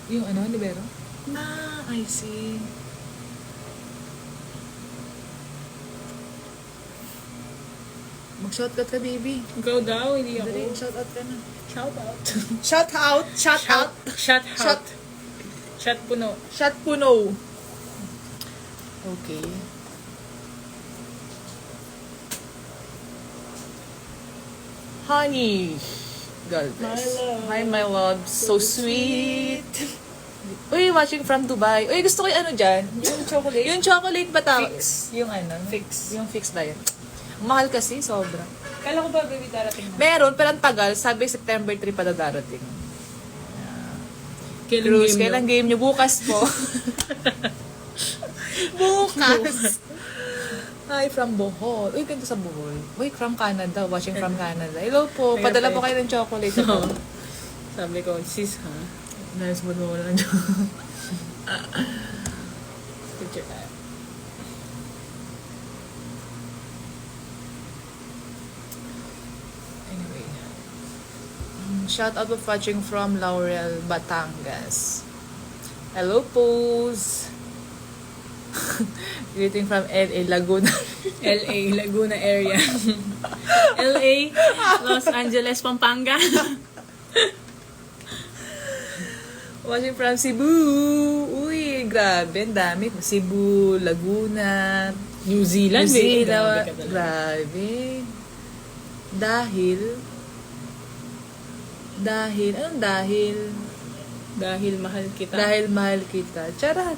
Yung ano, libero? Ah, I see. Mag-shoutout ka, baby. Ikaw daw, hindi ako. Dali, shoutout ka na. Shout out. Shout out! Shout out! Shut out. Shut. Shut puno. Shout puno. Okay. Honey. Galvez. My love. Hi, my love. So sweet. Uy, watching from Dubai. Uy, gusto ko yung ano dyan. Yung chocolate. Yung chocolate ba tawag? Fix. Yung ano? Fix. Yung fix na yun. Mahal kasi, sobra. Kala ko ba, baby, darating na? Meron, pero ang tagal. Sabi, September 3 pa na darating. Kailan Cruz, game kailan game nyo? Bukas po. Bukas. Hi, from Bohol. Uy, ganda sa Bohol. Uy, from Canada. Watching from Canada. Hello po. Kaya Padala pa po kayo ng chocolate. Ito. Sabi ko, sis, ha? Nice mo naman ng chocolate. Picture tayo. Anyway. Shout out of watching from Laurel, Batangas. Hello, Pose. Greeting from LA, Laguna. LA, Laguna area. LA, Los Angeles, Pampanga. Watching from Cebu. Uy, grabe. Ang dami. Cebu, Laguna, New Zealand, New baby. Zealand. Grabe ka talaga. Grabe. Anong dahil? Dahil mahal kita. Dahil mahal kita. Charat.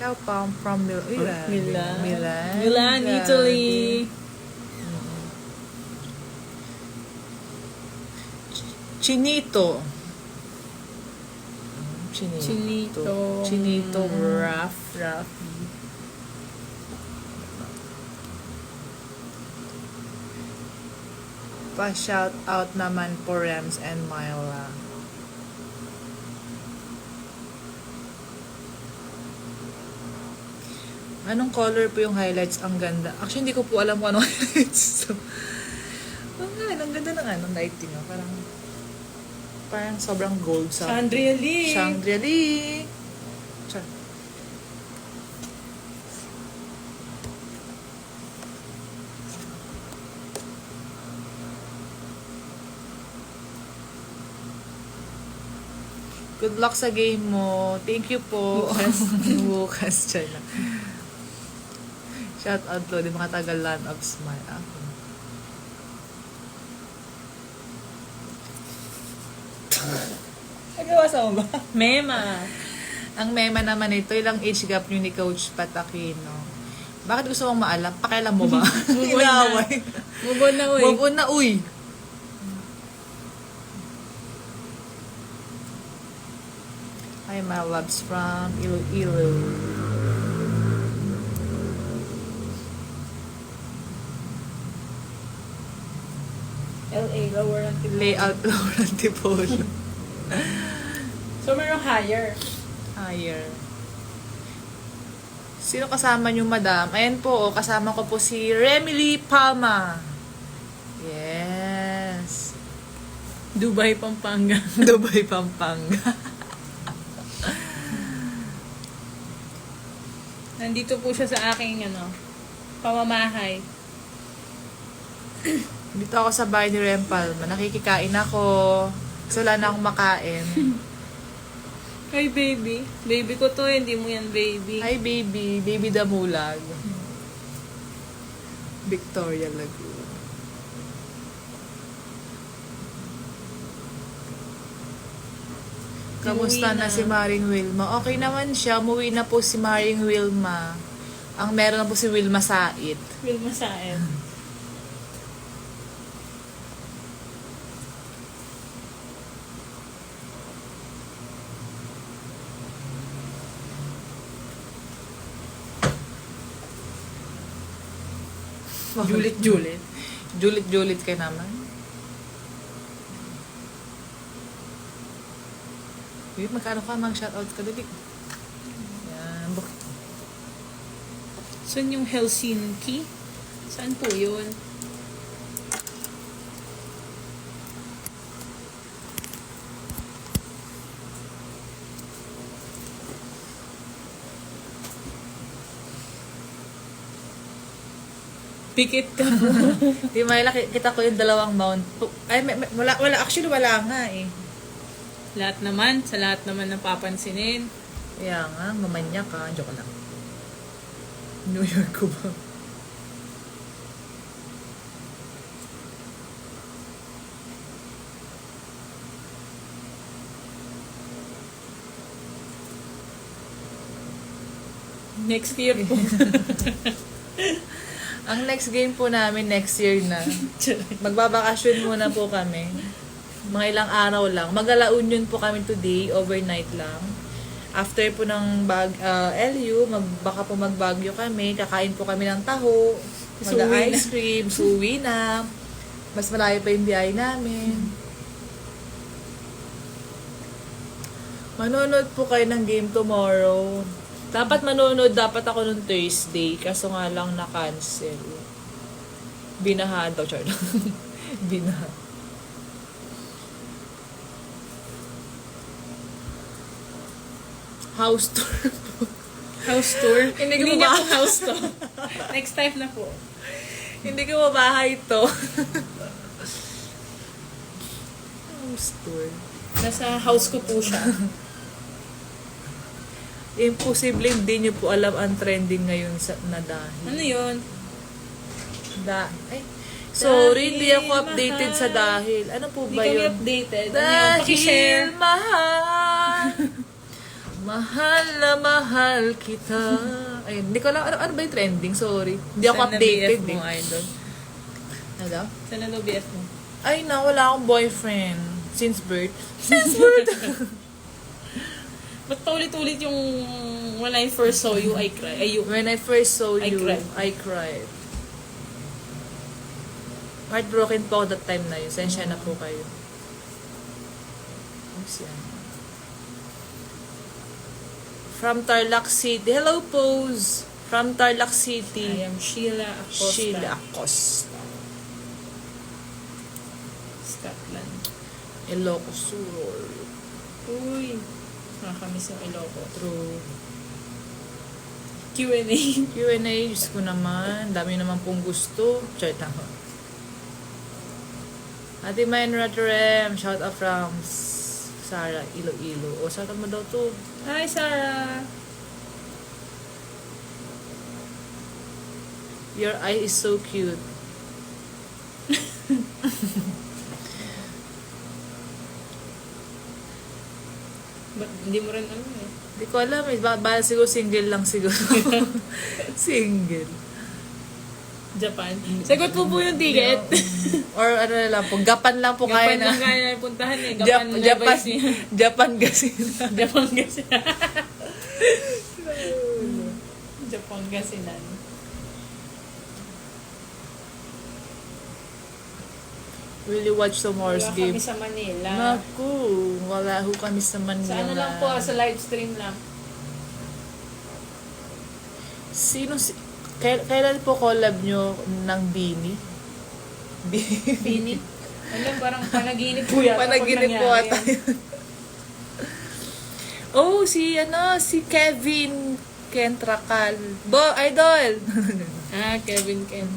Ciao, Pam, from Milan. Milan, Grabe. Italy. Chinito. Chinito. Chinito, rough. Pa-shout out naman po Rems and Myla. Anong color po yung highlights? Ang ganda. Actually, hindi ko po alam kung anong highlights. So, ang ganda ng ano, lighting. Oh. Parang sobrang gold sa Chandria Lee. Shangri-La. Char. Good luck sa game mo. Thank you po. Bukas dyan lang. Shout out to di mga tagal Land of Smile. Ako. Nagawa mo ba? Mema. Ang mema naman ito, ilang age gap nyo ni Coach Patakino. Bakit gusto mong maalam? Pakialam mo ba? Move on na. Inaway. Move on na, uy. Move on na, uy. Hi, my loves from Iloilo. LA, lower Antipolo. Layout lower Antipolo. So, merong higher. Higher. Sino kasama niyo, madam? Ayan po, oh, kasama ko po si Remily Palma. Yes. Dubai, Pampanga. Dubai, Pampanga. Nandito po siya sa aking, pamamahay. Dito ako sa bahay ni Rem Palma. Nakikikain ako. Kasi wala na akong makain. Hi, baby. Baby ko to, hindi mo yan, baby. Hi, baby. Baby Damulag. Victoria Laguna. Kamusta Umuwi na na. si Maring Wilma? Okay naman siya. Umuwi na po si Maring Wilma. Ang meron na po si Wilma Sait. Will masain. Julit. Julit ka naman. Wait, magkano ka? Mag-shoutout ka dali. Yan. Saan yung Helsinki? Saan po yun? Pikit ka po. Di Myla, kita ko yung dalawang mount. Ay, wala, actually wala nga eh. Sa lahat naman napapansinin. Kaya nga, mamanya ka. Joke lang. New York ko ba? Next year po. Ang next game po namin next year na. Magbabakasyon muna po kami. Mga ilang araw lang. Mag-La Union po kami today, overnight lang. After po ng LU, baka po magbagyo kami, kakain po kami ng taho, mag-ice cream, suwi na. Mas malayo pa yung biyahe namin. Manonood po kayo ng game tomorrow. Dapat dapat ako nung Thursday, kaso nga lang na-cancel. Binaha daw, char. Binaha. House tour po. House tour? Hindi Hindi niya ko po house to. Next time na po. Hindi ko mabahay to. House tour. Nasa house ko po siya. Imposible hindi nyo po alam ang trending ngayon na dahil. Ano yun? Sorry, hindi ako Dahil updated mahal. sa dahil. Ano po Hindi ba kami yun? updated. Ano yun? Pakishare. Dahil mahal, mahal na mahal kita. Ayun, hindi ko alam, ano ba yung trending? Sorry. Hindi ako Saan na updated. BF mo, idol? Ano? Saan na BF mo? Ay na, wala akong boyfriend. Since birth. Since birth! Ba't paulit-ulit yung when I first saw you, I cried? When I first saw I you, cried. I cried. Heartbroken po ako that time na yun. Sensya na po kayo. Oops, yan. From Tarlac City. Hello, Pose. From Tarlac City. I am Sheila Acosta. Sheila Acosta. Scotland. Ilocos Sur. Uy. Nakakamiss yung Ilocos. True. Q&A. Q&A, Diyos ko naman. Dami naman pong gusto. Chart ako. Ate Mayan Raturem. Shout out from Sarah Iloilo. O, shout out mo daw to. Hi, Sarah. Your eye is so cute. Ba't hindi mo rin ano eh? Hindi ko alam eh. Baka siguro single lang siguro. Single. Japan. Sagot po yung ticket. Or ano na lang po. Gapan lang po kaya Japan na. lang kaya na puntahan eh. Japan, Japan, Levi's niya. Japan kasi. Japan kasi. Japan kasi na. Will you watch tomorrow's Wala game? kami sa Manila. Naku, wala ho kami sa Manila. Sa ano lang po, sa live stream lang. Kailan po collab nyo ng Bini? Pini. Alam, parang panaginip po yata. Panaginip po pag nangyari ata yan. yun. Oh, si Kevin Kentrakal. Idol! Kevin Ken.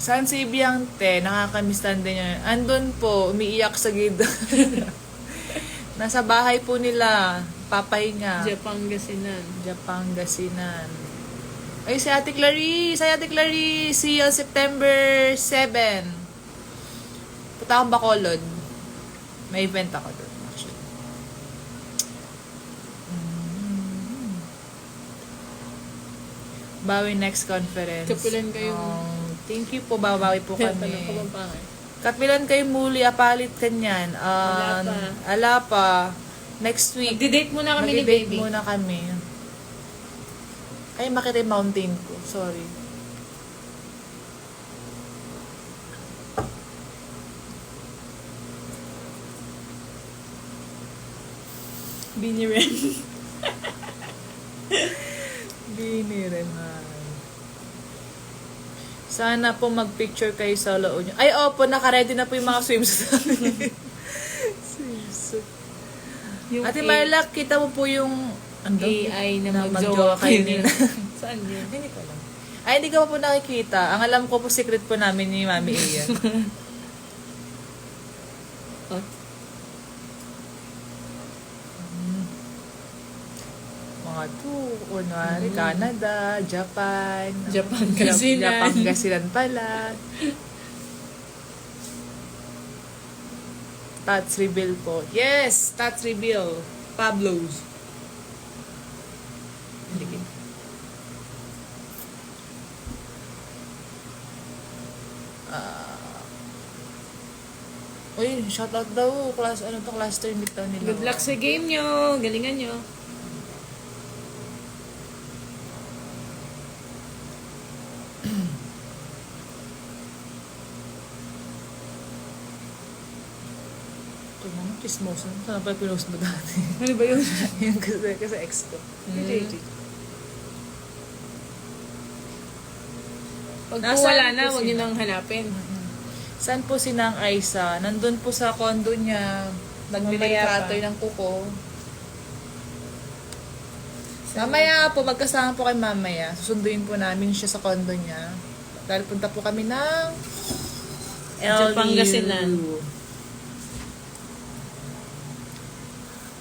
Saan si Biante? Nakakamiss din niya. Andun po, umiiyak sa gilid. Nasa bahay po nila. Papahinga. Japangasinan. Ay, si Ate Clarice! See you on September 7. Punta akong Bacolod. May event ako doon, actually. Bawi next conference. Kapilan kayo. Thank you po, babawi po Tanong kami. ko bang pangay? Kapilan kayo muli, apalit kanyan. Ala pa. Next week. Magdi-date muna kami ni Magdi-date baby. muna kami. Ay, makita yung mountain ko. Sorry. Biniren. Binireman. Sana po mag-picture kayo sa La Union. Ay, opo, naka-ready na po yung mga swimsuit namin. Swimsuit. Ate Marla, kita mo po yung Ano? AI na Na magjowa magjowa kayo kayo nila. Saan yun? Hindi ko alam. Ay, hindi ko pa po nakikita. Ang alam ko po, secret po namin ni Mami Iya. Oh, Mga kunwari, Canada, Japan. Japan kasi Japan kasilan pala. Tats reveal po. Yes! Tats reveal. Pablo's. Hindi kita. Uy, shoutout daw. Cluster nito nila. good luck sa game nyo. Galingan nyo. Ito naman, chismosa. Saan pa pinost mo dati? Ano ba yun? Yung kasi ex ko. Pag po Nasaan wala po na, huwag sila? nyo nang hanapin. Saan po si Nang Aisa? Nandun po sa condo niya. Nagbibay-cutter ng kuko. Mamaya po, magkasama po kay mamaya. Susunduin po namin siya sa condo niya. Dahil punta po kami ng LU. Pangasinan.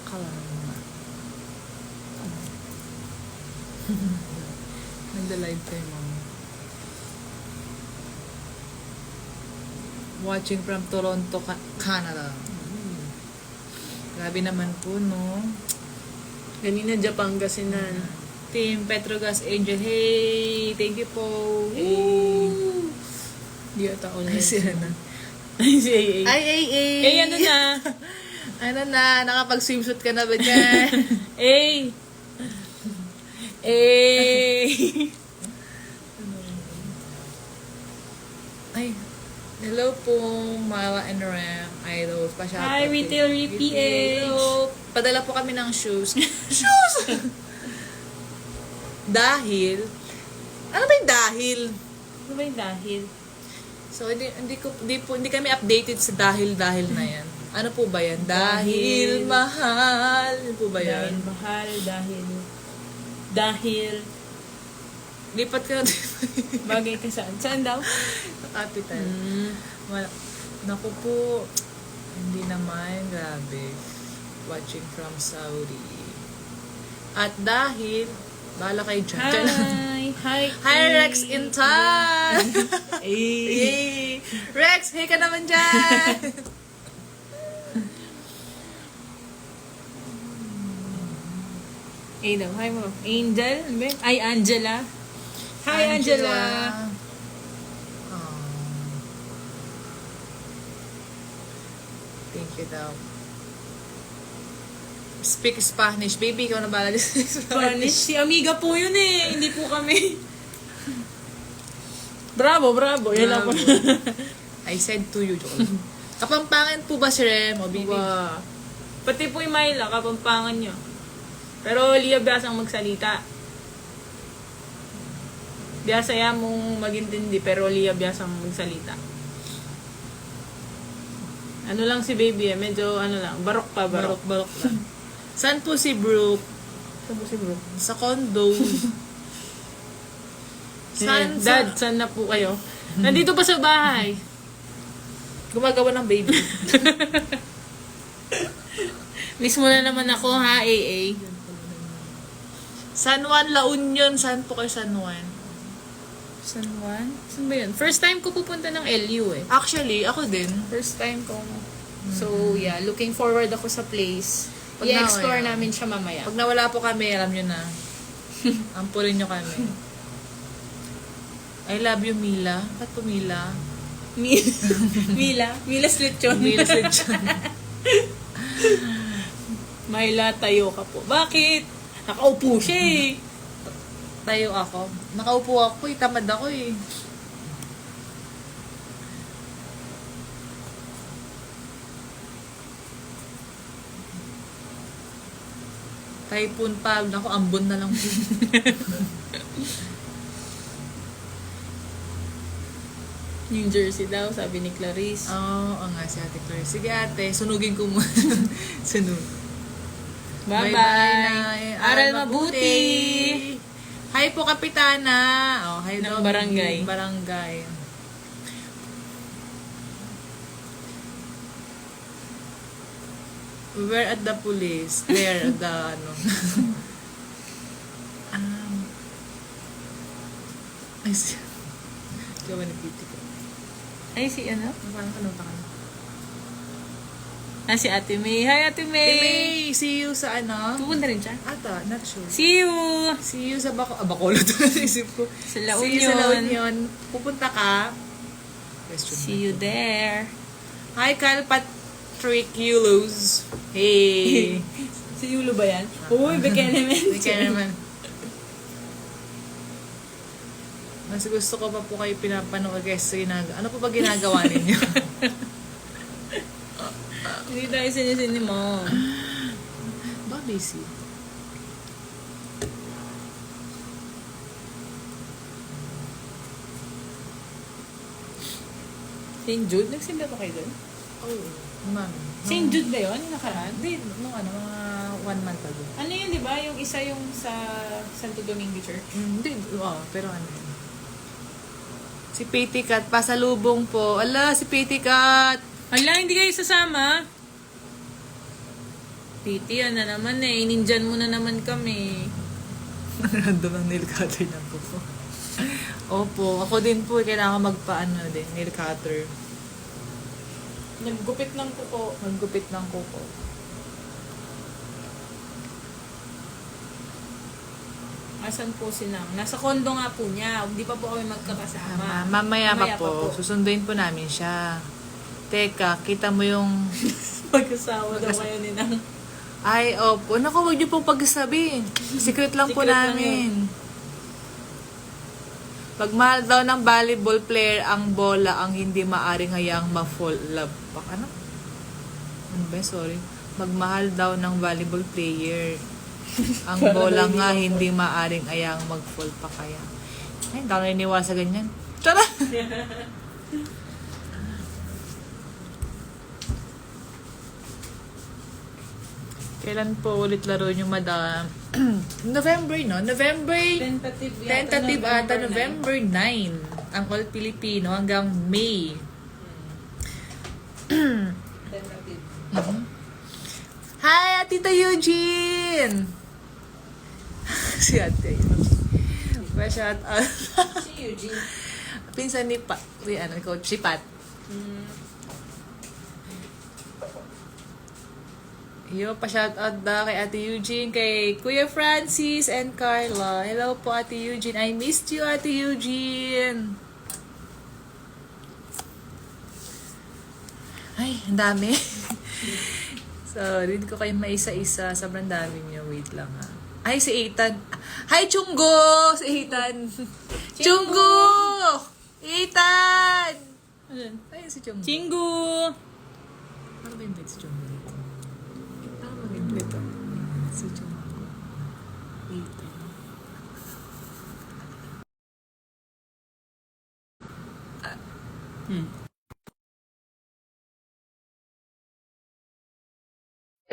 Kalama. Nagda-live tayo, mama. Watching from Toronto, Canada. Grabe naman po, no? Ganina, Japan kasi na. Team Petrogas Angel, hey! Thank you po! Hey! Di ata ako na. Ay, si ano? Ay, si AA. Ay, ay, ay! Eh, ano na? Ano na? Nakapag-swimsuit ka na ba dyan? Eh! Eh! Ay, hello po, Mala and Ram Idols. Hi, Retail PH! Hello. Padala po kami ng shoes. Shoes! Dahil, ano ba yung dahil? Ano ba yung dahil? So, hindi kami updated sa dahil na yan. Ano po ba yan? Dahil mahal. Ano po ba yan? Dahil mahal, dahil Lipat ka na. bagay ka saan? Saan daw? Sa capital. Wala. Naku po, hindi naman, grabe. Watching from Saudi. At dahil, bahala kayo dyan. Hi! Hi, Rex in town! Eh! Yay! Rex, hey ka naman dyan! Eh daw, hi mo. Angel? Ano ba yun? Ay, Angela. Hi, Angela. Oh. Thank you daw. Speak Spanish. Baby, ikaw na bahala sa Spanish. Si Amiga po yun eh. Hindi po kami. Bravo. Yan lang po. I said to you, joke lang. Kapampangan po ba si Rem o Bibi? Wow. Pati po yung Myla, kapampangan nyo. Pero Lia biyasang magsalita. Biyasa yan mong magintindi, pero Lia biyasang magsalita. Ano lang si baby eh, medyo ano lang, barok pa, barok. Barok lang. Saan po si Brooke? Saan po si bro? Sa condo. Saan Dad, saan na po kayo? Nandito pa sa bahay. Gumagawa ng baby. Miss mo na naman ako ha, AA. San Juan, La Union. Saan po kayo San Juan? San Juan? Saan ba yun? First time ko pupunta ng LU eh. Actually, ako din. First time ko. So, yeah, looking forward ako sa place. Pag I-explore nawala. namin siya mamaya. Pag nawala po kami, alam nyo na. Ampulin nyo kami. I love you, Mila. Ba't po Mila? Mila Slitchon. Mila Sedjan. Myla, tayo ka po. Bakit? Nakaupo siya eh. Tayo ako. Nakaupo ako eh. Tamad ako eh. Typhoon pa. Naku, ambon na lang po. New Jersey daw, sabi ni Clarice. Oo, nga si Ate Claire. Sige ate, sunugin ko muna. Sunog. Bye-bye. Aral mabuti. Hi po, Kapitana. Oh, hi Ng daw, barangay. Barangay. We're at the police. There, the ano. Ay, si... Diyan ba nagpiti ko? Ay, si ano? Parang kalunta ka na. Ah, si Ate May. Hi, Ate May. May, see you sa ano? Pupunta rin siya. Ata, not sure. See you. See you sa Bacolod na isip ko. Sa La See you sa La Union. Union. Pupunta ka. Question See you there. Hi, Kyle Patrick Yulos. Hey. Si Yulo ba yan? Uy, Bekenemen. Hindi naman. Mas gusto ko pa po kayo pinapanood kasi ano po ba ginagawa ninyo? Hindi tayo sinisin ni Mom. Ba busy? St. Jude? Nagsimba pa kayo doon? Oh, ma'am. St. Jude ba yun? Yung nakaraan? Hindi, nung ano, mga 1 month ago. Ano yun, di ba? Yung isa yung sa Santo Domingo Church? Hindi, pero ano yun. Si Petty Cat, pasalubong po. Ala, si Petty Cat! Hala, hindi kayo sasama? Piti, yan na naman eh. Ininjan mo na naman kami. Random ang nail cutter na po. Opo, ako din po, kailangan magpaano din, nail cutter. Naggupit ng kuko. Maggupit ng kuko. Asan po si Nang? Nasa kondo nga po niya. Hindi pa po kami magkakasama. Mamaya pa po, susunduin po namin siya. Teka, kita mo yung... Mag-asawa daw kayo ni Nang. Ay, opo. Naku, huwag niyo pong pagsasabi. Secret lang po Secret lang namin. Pagmahal daw ng volleyball player ang bola ang hindi maaring hayaang ma-fall love. Ano? Ano ba? Sorry. Magmahal daw ng volleyball player. Ang bola nga hindi maaring hayaang mag-fall pa kaya. Ay, hindi ako naniniwala sa ganyan. Tara! Kailan po ulit laro nyo, madam? November, no? November... Tentative ata, November 9. Ang All Filipino hanggang May. Tentative. Hi, Tita Eugene! Si Ate Eugene. Shout out. Si Eugene. Pinsan ni Pat. Coach, si Pat. Yo, pa-shoutout da kay Ate Eugene, kay Kuya Francis and Carla. Hello po, Ate Eugene. I missed you, Ate Eugene. Ay, ang dami. Sorry, hindi ko kayo maisa-isa. Sobrang dami niyo. Wait lang ha. Ay, si Ethan. Hi, Chunggo! Si Ethan. Chunggo! Ethan! Ayun si Chunggo. Chingu! Ano ba yung si Chunggo dito? Ano ba yung dito? Si Chunggo. Ethan.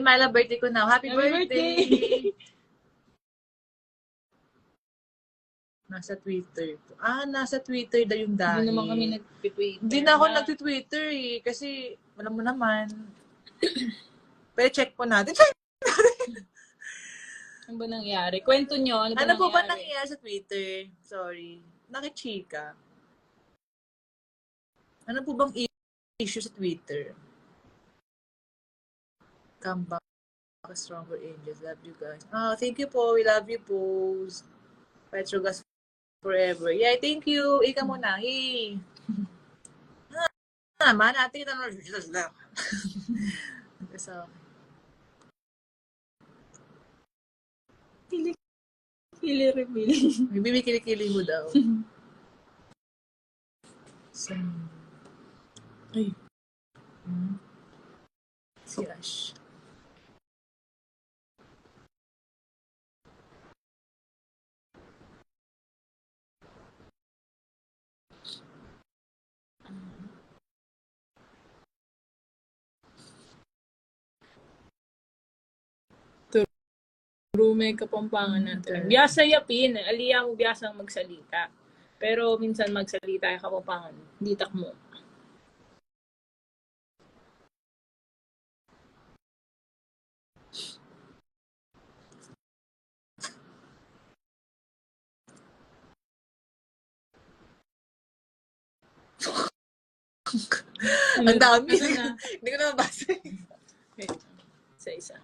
Mala, birthday ko now. Happy birthday! Nasa Twitter. Nasa Twitter na yung dahil. Hindi naman kami nag-tweet. Hindi na ako nag-Twitter eh. Kasi, alam mo naman. Pero check po natin. Ano ba nangyari? Kwento nyo. Ano po ba nangyayari sa Twitter? Sorry. Nakichika. Ano po bang issue sa Twitter? Come back, stronger angels. Love you guys. Thank you po. We love you po. Petrogas forever. Yeah, thank you. Ika muna. Hey. Naman, natin kita naman. So, Kili-reveal. may bibikili-kili mo daw. So, ay. Si Ash. may kapampangan natin. Okay. Biyasa yapin, aliya mo biyasang magsalita. Pero minsan magsalita ay kapampangan, hindi takmo. Ang dami. Ano na? Hindi ko na mabasa. Wait, isa-isa.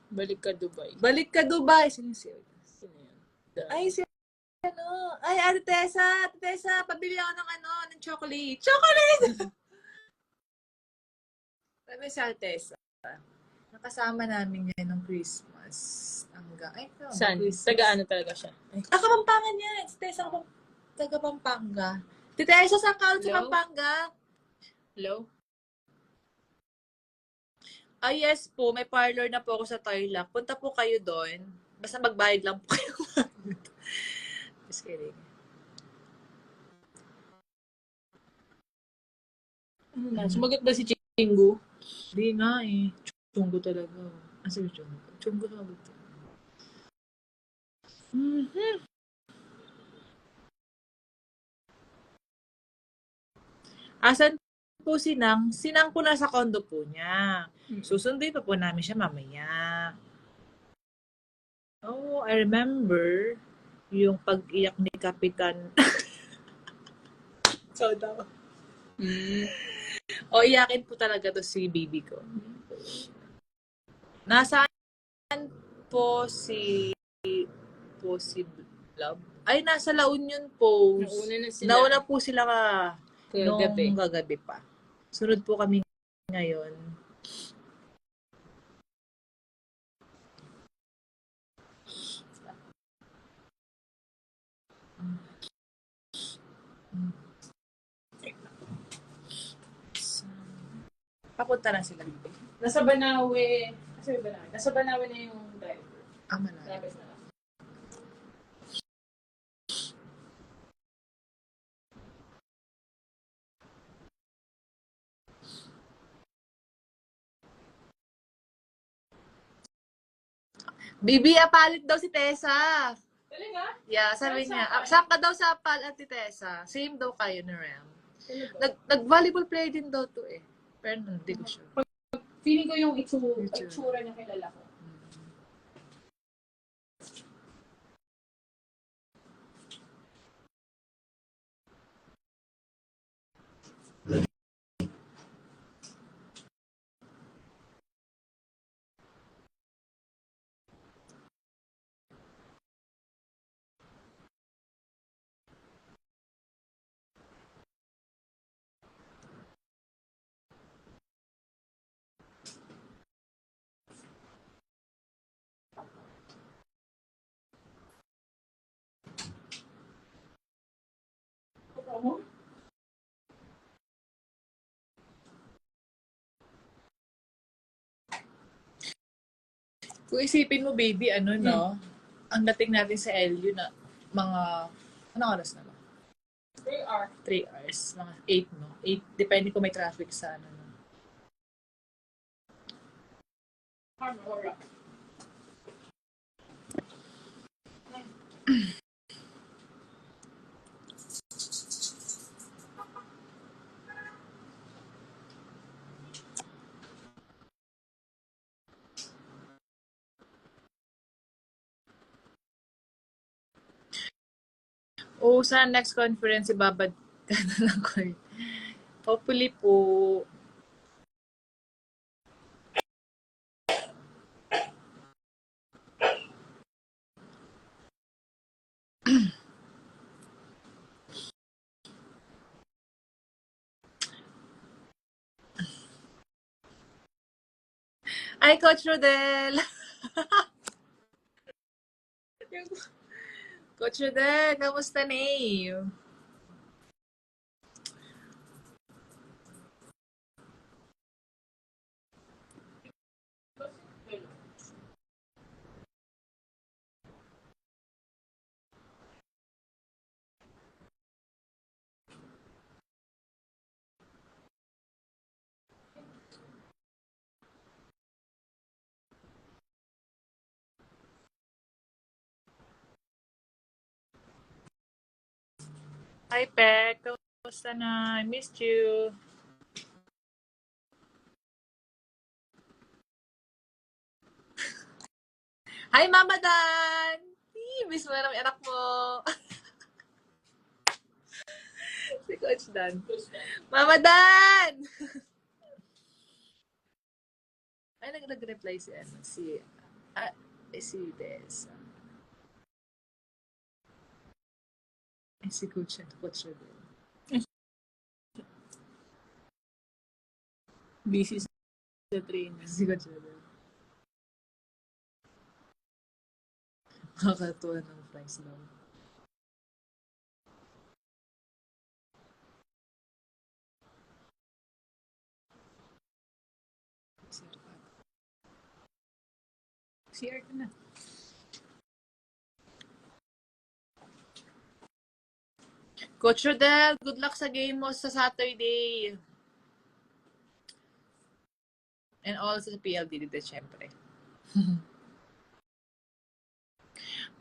Balik ka Dubai. Balik ka Dubai. Sino siya? Sino yun? The- Ay, si ano? Ay, Ate Tessa. Ate Tessa, pabili ako ng ng chocolate. Chocolate! Sabi si Ate Tessa. Nakasama namin yan ng Christmas. Ay, ito. Saan? Christmas. Taga ano talaga siya? Ay, Kapampangan yan. Si Tessa, taga Pampanga. Si Tessa, saan ka ulit sa Hello? Pampanga? hello? Ah, yes po. May parlor na po ako sa Tarlac. Punta po kayo doon. Basta magbayad lang po kayo. Just kidding. Ano na? Sumagot ba si Chingu? Hindi nga eh. Chunggo talaga. Asa yung chunggo? Chunggo sumagot. Mm-hmm. Asan po si Nang? Si Nang po nasa condo po niya. Susunduin pa po namin siya mamaya. Oh, I remember yung pag-iyak ni Kapitan. So daw. O, iyakin po talaga to si baby ko. Nasaan po si Love? Ay, nasa La Union po. Nauna na sila. Nauna po sila Kagabi. nung kagabi pa. Sunod po kami ngayon. Papunta na sila. Nasa Banawe. Nasa Banawe na yung driver. Manalo. Labas na lang. Bibi, apalit daw si Tessa. Talaga? Yeah, sabi Saan niya. sa apal? Saan ka daw sa apal at si Tessa? Same daw kayo ni Rem. Nag-volleyball player din daw to eh. Pero hindi ko sure. Feeling ko yung Itsura. itsura niya kilala ko. Kung isipin mo, baby, no? Ang dating natin sa LU na mga, anong oras na ba? 3 hours. 3 hours. Mga 8, no? 8, depende kung may traffic sa no? O sa next conference, ibabad ka na lang ko. Hopefully po, ay, Coach Rodel! Coach Rodel, kamusta na eh? Hi, Pek. Kamusta na? I missed you. Hi, Mama Dan! Miss mo na naman yung anak mo. Si Coach Dan. Mama Dan! Ay, nag-reply si ano, ah, si Des. Ay, si Coach Dan. Busy sa training. Si Coach Dan. Nakakatuwa ng price daw. CR ka na. Coach Rodel, good luck sa game mo sa Saturday. And also sa PLD dito, syempre.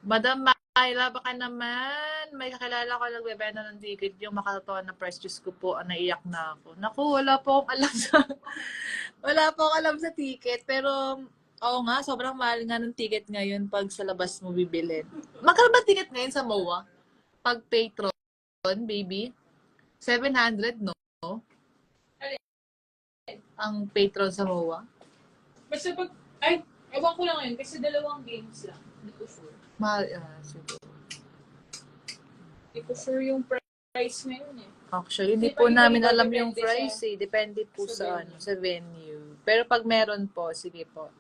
Madam Myla, baka naman may kakilala ko nagbebenta ng ticket yung makatotohan na press juice ko po, naiyak na ako. Naku, wala po akong alam sa wala po akong alam sa ticket, pero oo nga, sobrang mahal nga ng ticket ngayon pag sa labas mo bibilin. Magkano ba ticket ngayon sa MOA? Pag patron, baby? 700, no? Ang patron sa MOA? Basta pag, ay, ewan ko lang ngayon kasi dalawang games lang. Hindi ko sure. Mahal, siguro. Hindi ko sure yung price ngayon eh. Actually, hindi Hindi po pa namin iba-iba, alam yung depende price eh. Depende po sa sa, venue. ano, sa venue. Pero pag meron po, sige po.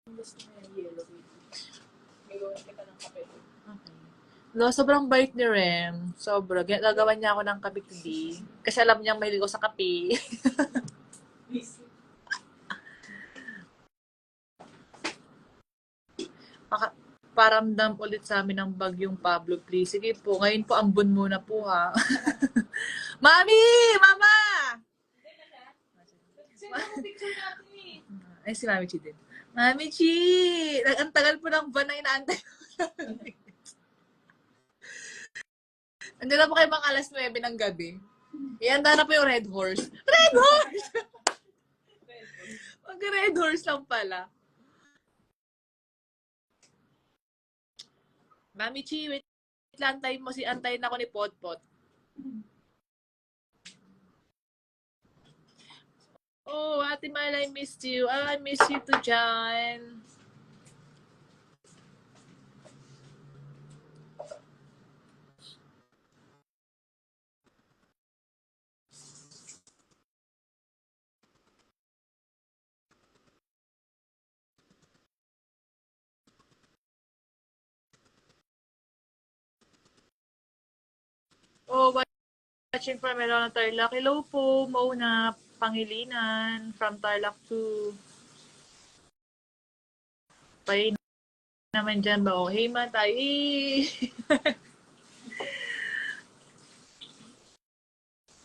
Gusto mo yung yellow baby. May gawin kita ng kape. Okay. No, sobrang bait ni Rem. Sobra. Gagawa niya ako ng kape today. Kasi alam niyang mahilig ko sa kape. Paramdam ulit sa amin ng bagyong Pablo, please. Sige po, ngayon po ambon muna po ha. Mami! Mama! Sino ang picture natin eh? Ay, si Mami Chi din. Mami Chi! Ang tagal po ng van na inaantay ko. Andiyan na po kayo mga alas 9 ng gabi. Ihanda na po yung Red Horse. Red Horse! Mag-Red Horse lang pala. Mami Chi, wait lang, antayin mo si antayin ako ni Potpot. Oh, Ate Mala, I missed you. I miss you too, John. Oh, watching from Elona Tarlac. Hello po, Mona Pangilinan from Tarlac to Pay naman dyan ba? Oh, hey, matay.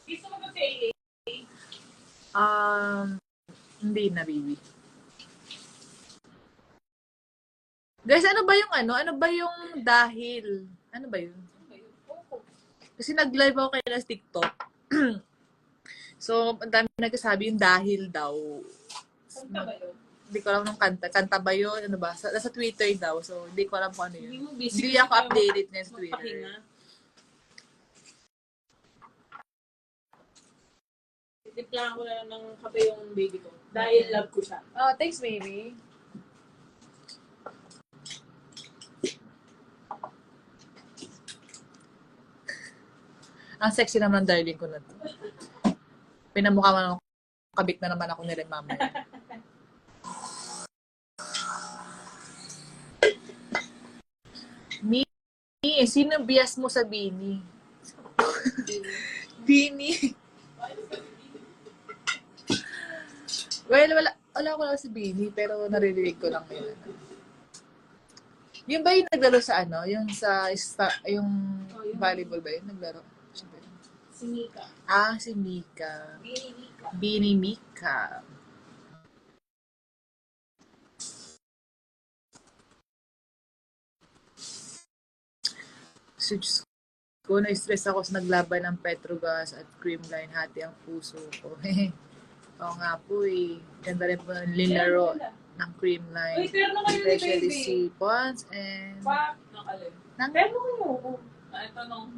Gusto mo ba sa AA? Hindi na, baby. Guys, ano ba yung ano? Ano ba yung dahil? Ano ba yun? Kasi nag-live ako kayo sa TikTok. So, ang dami nagsasabi yung dahil daw. Kanta ba yun? Hindi ko alam nung kanta. Kanta ba yun? Ano ba? Sa Twitter daw. So, hindi ko alam kung ano Hindi yun. mo busy. Hindi ako updated na sa Twitter. Magpahinga. Titiplaan ko na lang ng kape yung baby ko. Dahil love ko siya. Oh, thanks, baby. Ang sexy naman ng darling ko na to. Pinamukha mo naman kabit na naman ako ni Ren mamaya. Sino bias mo sa Bini? Bini. Well, wala ko lang sa Bini, pero naririnig ko lang yun. Yung ba yung naglaro sa ano? Yung sa, yung volleyball ba yun? Naglaro? Si Mika. Ah, si Mika. Bini Mika. Bini Mika. Diyos ko, na-stress ako sa naglaban ng Petrogas at Creamline, hati ang puso ko. Oo nga po eh. Ganda rin po ng linlaro ng Creamline. Especially si Pons and... Pa, nakalin. Nang... Pero mo. Ito nung